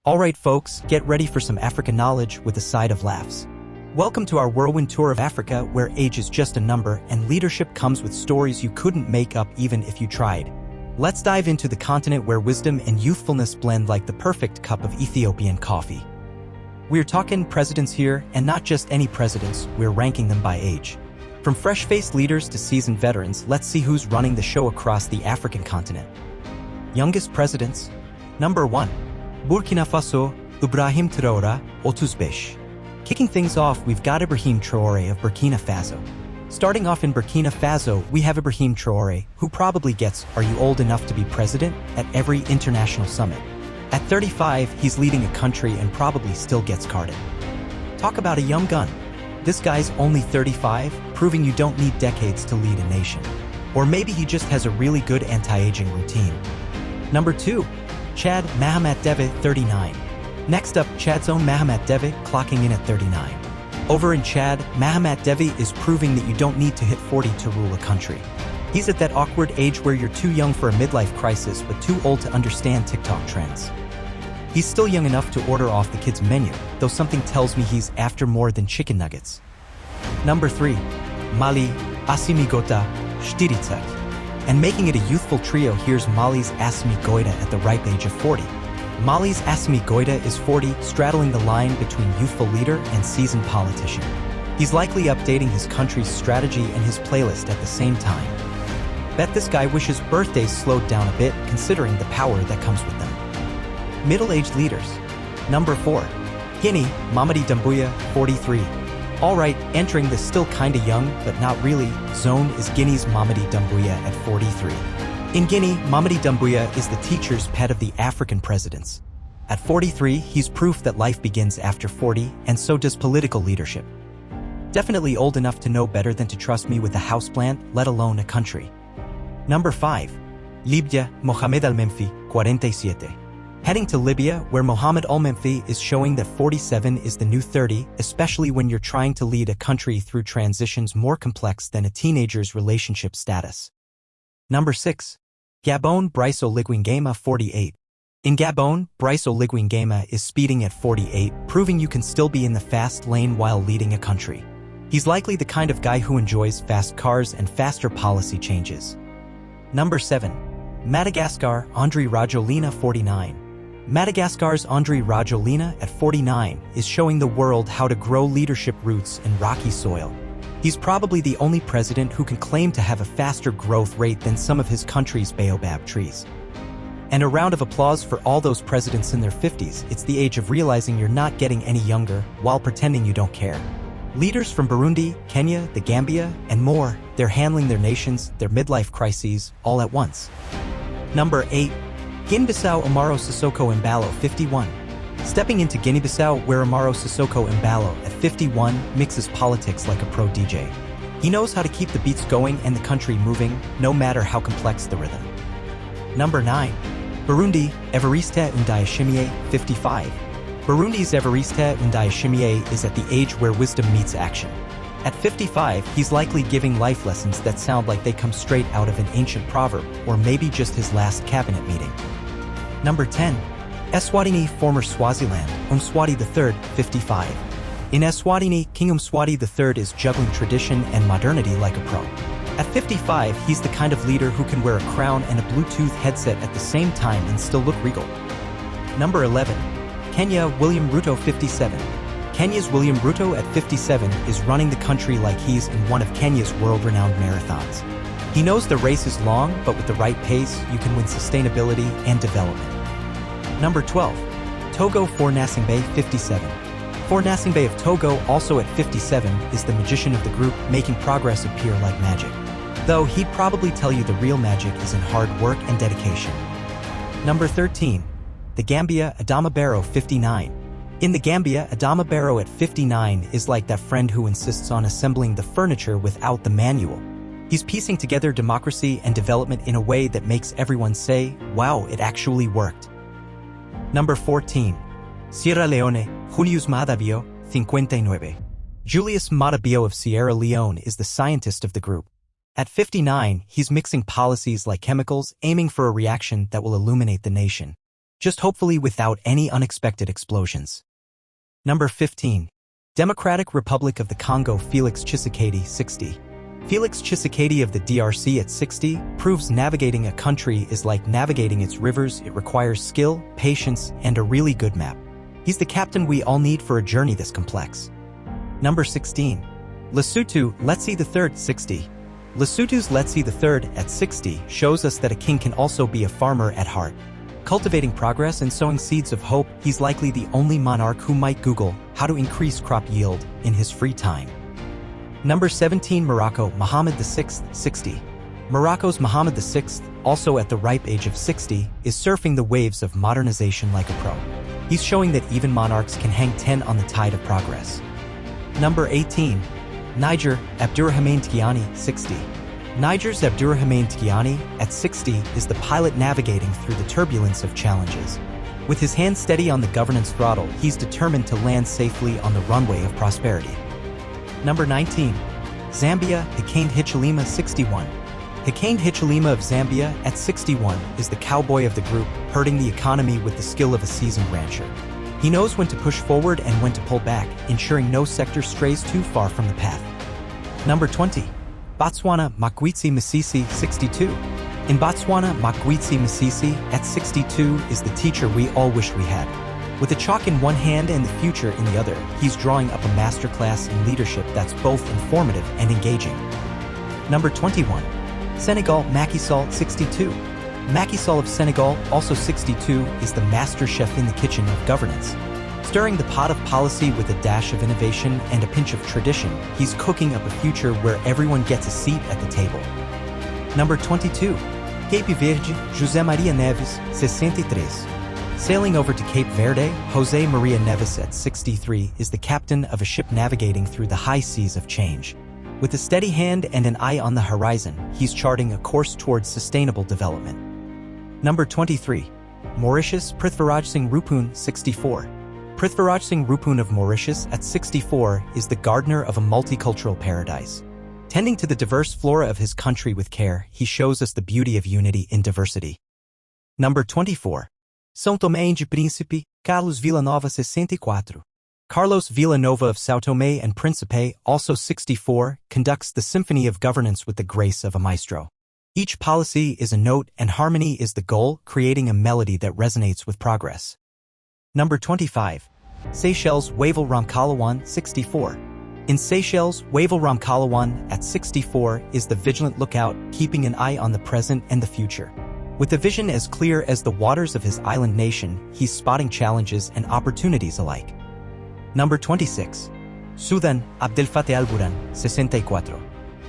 Alright folks, get ready for some African knowledge with a side of laughs. Welcome to our whirlwind tour of Africa, where age is just a number and leadership comes with stories you couldn't make up even if you tried. Let's dive into the continent where wisdom and youthfulness blend like the perfect cup of Ethiopian coffee. We're talking presidents here, and not just any presidents, we're ranking them by age. From fresh-faced leaders to seasoned veterans, let's see who's running the show across the African continent. Youngest presidents. Number 1. Burkina Faso, Ibrahim Traoré, 35. Kicking things off, we've got Ibrahim Traoré of Burkina Faso. Starting off in Burkina Faso, we have Ibrahim Traoré, who probably gets "Are you old enough to be president?" at every international summit. At 35, he's leading a country and probably still gets carded. Talk about a young gun. This guy's only 35, proving you don't need decades to lead a nation. Or maybe he just has a really good anti-aging routine. Number 2. Chad Mahamat Deve, 39. Next up, Chad's own Mahamat Deve, clocking in at 39. Over in Chad, Mahamat Deve is proving that you don't need to hit 40 to rule a country. He's at that awkward age where you're too young for a midlife crisis but too old to understand TikTok trends. He's still young enough to order off the kids' menu, though something tells me he's after more than chicken nuggets. Number 3. Mali Assimi Goïta, 47. And making it a youthful trio, here's Mali's Assimi Goïta at the ripe age of 40. Mali's Assimi Goïta is 40, straddling the line between youthful leader and seasoned politician. He's likely updating his country's strategy and his playlist at the same time. Bet this guy wishes birthdays slowed down a bit, considering the power that comes with them. Middle-aged leaders. Number 4. Guinea, Mamadi Doumbouya, 43. Alright, entering the still kinda young, but not really, zone is Guinea's Mamadi Doumbouya at 43. In Guinea, Mamadi Doumbouya is the teacher's pet of the African presidents. At 43, he's proof that life begins after 40, and so does political leadership. Definitely old enough to know better than to trust me with a houseplant, let alone a country. Number 5. Libya, Mohamed Al-Menfi, 47. Heading to Libya, where Mohamed Al-Menfi is showing that 47 is the new 30, especially when you're trying to lead a country through transitions more complex than a teenager's relationship status. Number 6. Gabon, Brice Oligui Nguema, 48. In Gabon, Brice Oligui Nguema is speeding at 48, proving you can still be in the fast lane while leading a country. He's likely the kind of guy who enjoys fast cars and faster policy changes. Number 7. Madagascar, Andry Rajoelina, 49. Madagascar's Andry Rajoelina, at 49, is showing the world how to grow leadership roots in rocky soil. He's probably the only president who can claim to have a faster growth rate than some of his country's baobab trees. And a round of applause for all those presidents in their 50s. It's the age of realizing you're not getting any younger while pretending you don't care. Leaders from Burundi, Kenya, the Gambia, and more, they're handling their nations, their midlife crises, all at once. Number 8. Guinea-Bissau, Umaro Sissoko Embalo, 51. Stepping into Guinea-Bissau, where Umaro Sissoko Embalo, at 51, mixes politics like a pro DJ. He knows how to keep the beats going and the country moving, no matter how complex the rhythm. Number 9. Burundi, Evariste Ndayishimiye, 55. Burundi's Evariste Ndayishimiye is at the age where wisdom meets action. At 55, he's likely giving life lessons that sound like they come straight out of an ancient proverb, or maybe just his last cabinet meeting. Number 10. Eswatini, former Swaziland, Mswati III, 55. In Eswatini, King Mswati III is juggling tradition and modernity like a pro. At 55, he's the kind of leader who can wear a crown and a Bluetooth headset at the same time and still look regal. Number 11. Kenya, William Ruto, 57. Kenya's William Ruto at 57 is running the country like he's in one of Kenya's world-renowned marathons. He knows the race is long, but with the right pace, you can win sustainability and development. Number 12. Togo, Faure Gnassingbé, 57. Faure Gnassingbé of Togo, also at 57, is the magician of the group, making progress appear like magic. Though he'd probably tell you the real magic is in hard work and dedication. Number 13. The Gambia, Adama Barrow, 59. In the Gambia, Adama Barrow at 59 is like that friend who insists on assembling the furniture without the manual. He's piecing together democracy and development in a way that makes everyone say, wow, it actually worked. Number 14. Sierra Leone, Julius Maada Bio, 59. Julius Maada Bio of Sierra Leone is the scientist of the group. At 59, he's mixing policies like chemicals, aiming for a reaction that will illuminate the nation. just hopefully without any unexpected explosions. Number 15. Democratic Republic of the Congo Felix Tshisekedi, 60. Felix Tshisekedi of the DRC at 60 proves navigating a country is like navigating its rivers. It requires skill, patience, and a really good map. He's the captain we all need for a journey this complex. Number 16. Lesotho Letsie III, 60. Lesotho's Letsie III at 60 shows us that a king can also be a farmer at heart. Cultivating progress and sowing seeds of hope, he's likely the only monarch who might Google how to increase crop yield in his free time. Number 17. Morocco Mohammed VI, 60. Morocco's Mohammed VI, also at the ripe age of 60, is surfing the waves of modernization like a pro. He's showing that even monarchs can hang 10 on the tide of progress. Number 18. Niger Abdurrahmane Tiani, 60. Niger's Abdurrahmane Tiani, at 60, is the pilot navigating through the turbulence of challenges. With his hand steady on the governance throttle, he's determined to land safely on the runway of prosperity. Number 19. Zambia Hakainde Hichilema, 61. Hakainde Hichilema of Zambia, at 61, is the cowboy of the group, herding the economy with the skill of a seasoned rancher. He knows when to push forward and when to pull back, ensuring no sector strays too far from the path. Number 20. Botswana Mokgweetsi Masisi, 62. In Botswana, Mokgweetsi Masisi, at 62, is the teacher we all wish we had. With a chalk in one hand and the future in the other, he's drawing up a masterclass in leadership that's both informative and engaging. Number 21. Senegal Macky Sall, 62. Macky Sall of Senegal, also 62, is the master chef in the kitchen of governance. Stirring the pot of policy with a dash of innovation and a pinch of tradition, he's cooking up a future where everyone gets a seat at the table. Number 22. Cape Verde José Maria Neves, 63. Sailing over to Cape Verde, José Maria Neves at 63 is the captain of a ship navigating through the high seas of change. With a steady hand and an eye on the horizon, he's charting a course towards sustainable development. Number 23. Mauritius Prithviraj Singh Rupun, 64. Prithviraj Singh Rupun of Mauritius, at 64, is the gardener of a multicultural paradise. Tending to the diverse flora of his country with care, he shows us the beauty of unity in diversity. Number 24. São Tomé e Príncipe, Carlos Villanova, 64. Carlos Villanova of São Tomé and Príncipe, also 64, conducts the symphony of governance with the grace of a maestro. Each policy is a note and harmony is the goal, creating a melody that resonates with progress. Number 25. Seychelles Wavel Ramkalawan, 64. In Seychelles, Wavel Ramkalawan, at 64, is the vigilant lookout, keeping an eye on the present and the future. With a vision as clear as the waters of his island nation, he's spotting challenges and opportunities alike. Number 26. Sudan Abdel Fattah al-Burhan, 64.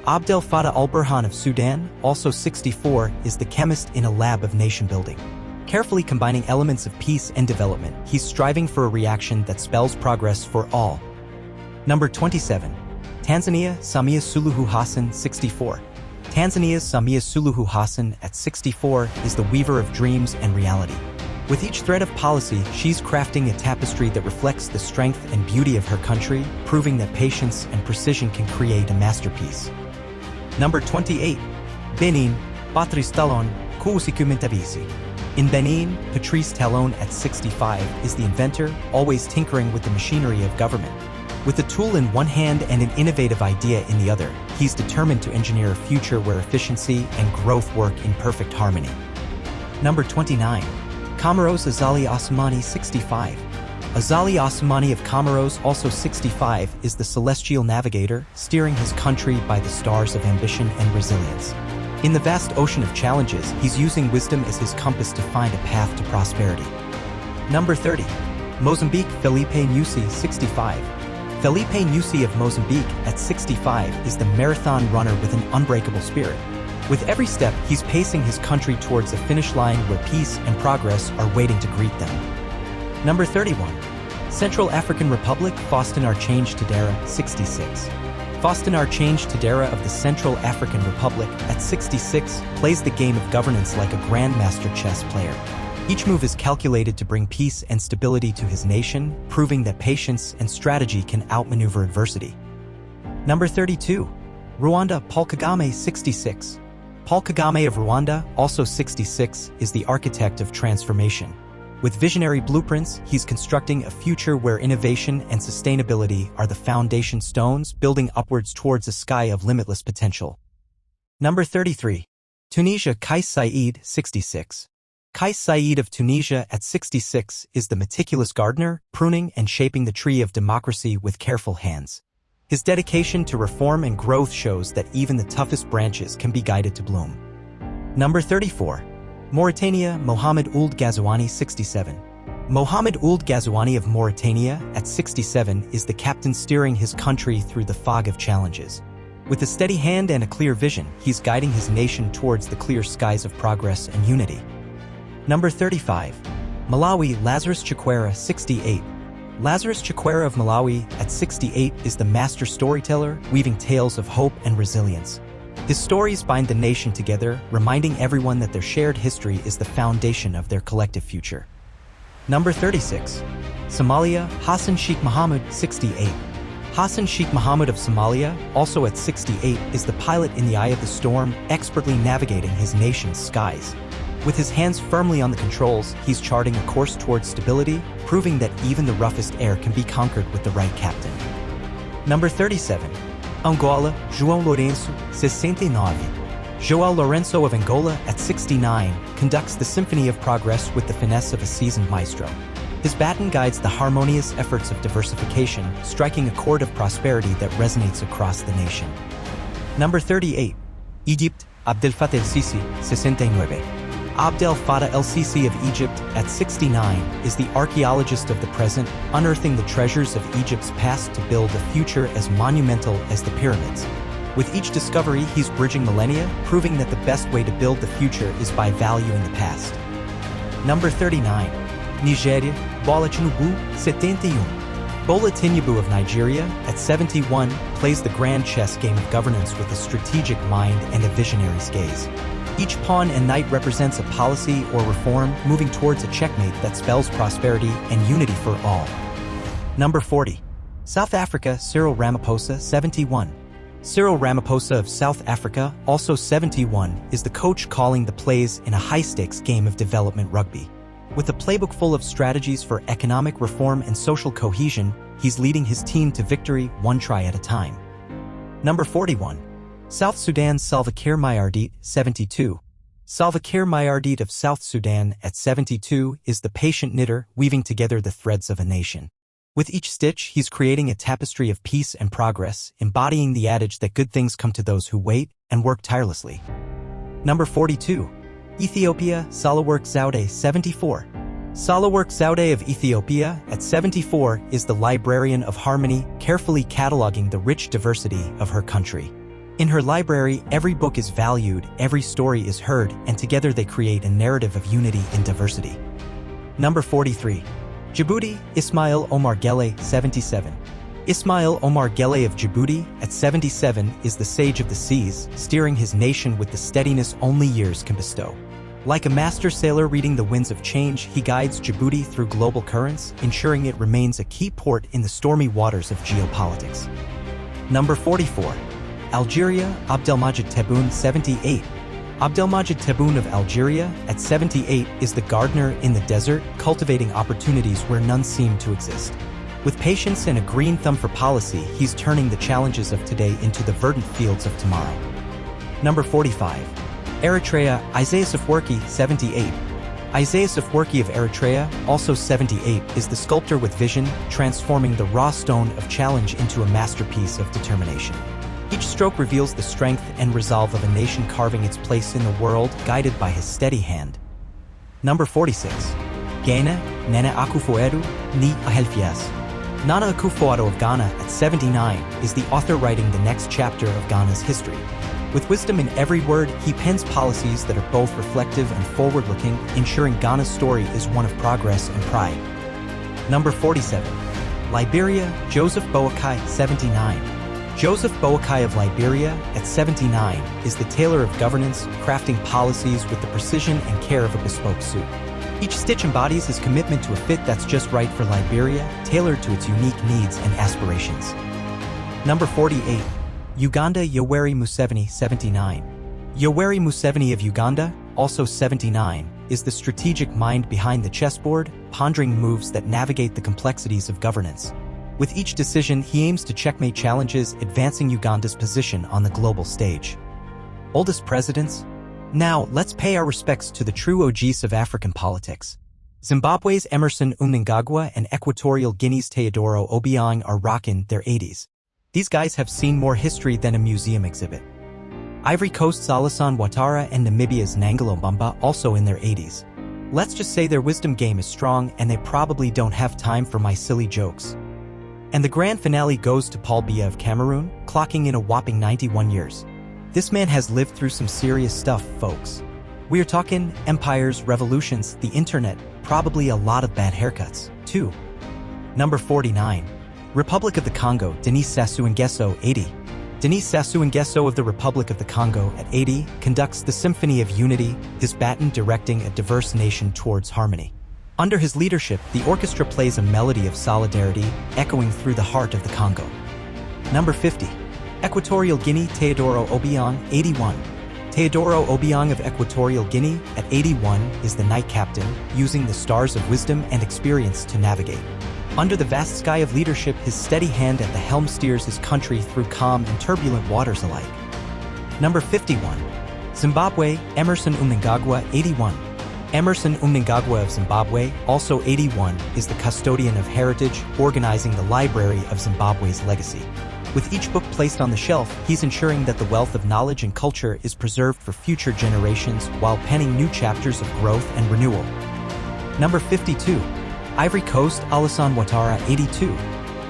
Abdel Fattah al-Burhan of Sudan, also 64, is the chemist in a lab of nation building. Carefully combining elements of peace and development, he's striving for a reaction that spells progress for all. Number 27. Tanzania Samia Suluhu Hassan, 64. Tanzania's Samia Suluhu Hassan, at 64, is the weaver of dreams and reality. With each thread of policy, she's crafting a tapestry that reflects the strength and beauty of her country, proving that patience and precision can create a masterpiece. Number 28. Benin Patrice Talon Kuusikymmentäviisi. In Benin, Patrice Talon, at 65, is the inventor, always tinkering with the machinery of government. With a tool in one hand and an innovative idea in the other, he's determined to engineer a future where efficiency and growth work in perfect harmony. Number 29. Comoros Azali Assoumani, 65. Azali Assoumani of Comoros, also 65, is the celestial navigator, steering his country by the stars of ambition and resilience. In the vast ocean of challenges, he's using wisdom as his compass to find a path to prosperity. Number 30. Mozambique Felipe Nyusi, 65. Felipe Nyusi of Mozambique, at 65, is the marathon runner with an unbreakable spirit. With every step, he's pacing his country towards a finish line where peace and progress are waiting to greet them. Number 31. Central African Republic Faustin Archange Touadéra, 66. Faustin Archange Touadéra of the Central African Republic, at 66, plays the game of governance like a grandmaster chess player. Each move is calculated to bring peace and stability to his nation, proving that patience and strategy can outmaneuver adversity. Number 32. Rwanda Paul Kagame, 66. Paul Kagame of Rwanda, also 66, is the architect of transformation. With visionary blueprints, he's constructing a future where innovation and sustainability are the foundation stones, building upwards towards a sky of limitless potential. Number 33. Tunisia. Kais Saied, 66. Kais Saied of Tunisia at 66 is the meticulous gardener, pruning and shaping the tree of democracy with careful hands. His dedication to reform and growth shows that even the toughest branches can be guided to bloom. Number 34. Mauritania. Mohamed Ould Ghazouani, 67. Mohamed Ould Ghazouani of Mauritania at 67 is the captain steering his country through the fog of challenges. With a steady hand and a clear vision, he's guiding his nation towards the clear skies of progress and unity. Number 35. Malawi. Lazarus Chakwera, 68. Lazarus Chakwera of Malawi at 68 is the master storyteller, weaving tales of hope and resilience. His stories bind the nation together, reminding everyone that their shared history is the foundation of their collective future. Number 36. Somalia. Hassan Sheikh Mohamud, 68. Hassan Sheikh Mohamud of Somalia, also at 68, is the pilot in the eye of the storm, expertly navigating his nation's skies. With his hands firmly on the controls, he's charting a course towards stability, proving that even the roughest air can be conquered with the right captain. Number 37. Angola. João Lourenço, 69. João Lourenço of Angola at 69 conducts the symphony of progress with the finesse of a seasoned maestro. His baton guides the harmonious efforts of diversification, striking a chord of prosperity that resonates across the nation. Number 38. Egypt. Abdel Fattah el-Sisi, 69. Abdel Fattah el-Sisi of Egypt at 69 is the archaeologist of the present, unearthing the treasures of Egypt's past to build a future as monumental as the pyramids. With each discovery, he's bridging millennia, proving that the best way to build the future is by valuing the past. Number 39. Nigeria. Bola Tinubu, 71. Bola Tinubu of Nigeria at 71 plays the grand chess game of governance with a strategic mind and a visionary's gaze. Each pawn and knight represents a policy or reform, moving towards a checkmate that spells prosperity and unity for all. Number 40. South Africa. Cyril Ramaphosa, 71. Cyril Ramaphosa of South Africa, also 71, is the coach calling the plays in a high-stakes game of development rugby. With a playbook full of strategies for economic reform and social cohesion, he's leading his team to victory one try at a time. Number 41. South Sudan. Salva Kiir Mayardit, 72. Salva Kiir Mayardit of South Sudan at 72 is the patient knitter, weaving together the threads of a nation. With each stitch, he's creating a tapestry of peace and progress, embodying the adage that good things come to those who wait and work tirelessly. Number 42. Ethiopia. Sahlawork Zewde, 74. Sahlawork Zewde of Ethiopia at 74 is the librarian of harmony, carefully cataloging the rich diversity of her country. In her library, every book is valued, every story is heard, and together they create a narrative of unity in diversity. Number 43. Djibouti. Ismail Omar Guelleh, 77. Ismail Omar Guelleh of Djibouti at 77 is the sage of the seas, steering his nation with the steadiness only years can bestow. Like a master sailor reading the winds of change, he guides Djibouti through global currents, ensuring it remains a key port in the stormy waters of geopolitics. Number 44. Algeria. Abdelmajid Tebboune, 78. Abdelmajid Tebboune of Algeria at 78 is the gardener in the desert, cultivating opportunities where none seem to exist. With patience and a green thumb for policy, he's turning the challenges of today into the verdant fields of tomorrow. Number 45. Eritrea. Isaias Afwerki, 78. Isaias Afwerki of Eritrea, also 78, is the sculptor with vision, transforming the raw stone of challenge into a masterpiece of determination. Each stroke reveals the strength and resolve of a nation carving its place in the world, guided by his steady hand. Number 46. Ghana. Nana Akufo-Addo, ni Ahelfias. Nana Akufo-Addo of Ghana at 79 is the author writing the next chapter of Ghana's history. With wisdom in every word, he pens policies that are both reflective and forward-looking, ensuring Ghana's story is one of progress and pride. Number 47. Liberia. Joseph Boakai, 79. Joseph Boakai of Liberia at 79 is the tailor of governance, crafting policies with the precision and care of a bespoke suit. Each stitch embodies his commitment to a fit that's just right for Liberia, tailored to its unique needs and aspirations. Number 48. Uganda. Yoweri Museveni, 79. Yoweri Museveni of Uganda, also 79, is the strategic mind behind the chessboard, pondering moves that navigate the complexities of governance. With each decision, he aims to checkmate challenges, advancing Uganda's position on the global stage. Oldest presidents? Now, let's pay our respects to the true OGs of African politics. Zimbabwe's Emmerson Mnangagwa and Equatorial Guinea's Teodoro Obiang are rocking their 80s. These guys have seen more history than a museum exhibit. Ivory Coast's Alassane Ouattara and Namibia's Nangolo Mbumba also in their 80s. Let's just say their wisdom game is strong and they probably don't have time for my silly jokes. And the grand finale goes to Paul Biya of Cameroon, clocking in a whopping 91 years. This man has lived through some serious stuff, folks. We're talking empires, revolutions, the internet, probably a lot of bad haircuts, too. Number 49. Republic of the Congo, Denis Sassou Nguesso, 80. Denis Sassou Nguesso of the Republic of the Congo, at 80, conducts the Symphony of Unity, his baton directing a diverse nation towards harmony. Under his leadership, the orchestra plays a melody of solidarity, echoing through the heart of the Congo. Number 50. Equatorial Guinea, Teodoro Obiang, 81. Teodoro Obiang of Equatorial Guinea, at 81, is the knight captain, using the stars of wisdom and experience to navigate. Under the vast sky of leadership, his steady hand at the helm steers his country through calm and turbulent waters alike. Number 51. Zimbabwe, Emmerson Mnangagwa, 81. Emmerson Mnangagwa of Zimbabwe, also 81, is the custodian of heritage, organizing the library of Zimbabwe's legacy. With each book placed on the shelf, he's ensuring that the wealth of knowledge and culture is preserved for future generations while penning new chapters of growth and renewal. Number 52. Ivory Coast, Alassane Ouattara, 82.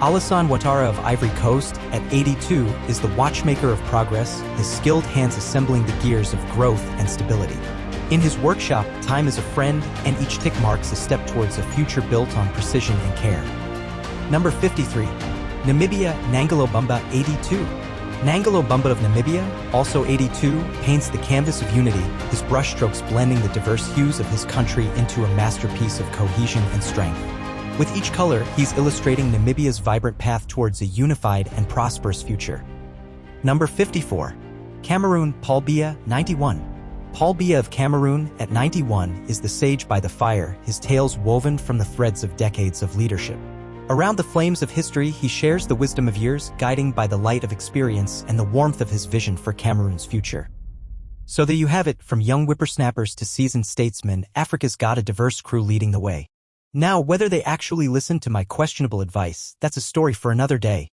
Alassane Ouattara of Ivory Coast, at 82, is the watchmaker of progress, his skilled hands assembling the gears of growth and stability. In his workshop, time is a friend, and each tick marks a step towards a future built on precision and care. Number 53. Namibia, Nangolo Mbumba, 82. Nangolo Mbumba of Namibia, also 82, paints the canvas of unity, his brushstrokes blending the diverse hues of his country into a masterpiece of cohesion and strength. With each color, he's illustrating Namibia's vibrant path towards a unified and prosperous future. Number 54. Cameroon, Paul Biya, 91. Paul Biya of Cameroon, at 91, is the sage by the fire, his tales woven from the threads of decades of leadership. Around the flames of history, he shares the wisdom of years, guiding by the light of experience and the warmth of his vision for Cameroon's future. So there you have it, from young whippersnappers to seasoned statesmen, Africa's got a diverse crew leading the way. Now, whether they actually listen to my questionable advice, that's a story for another day.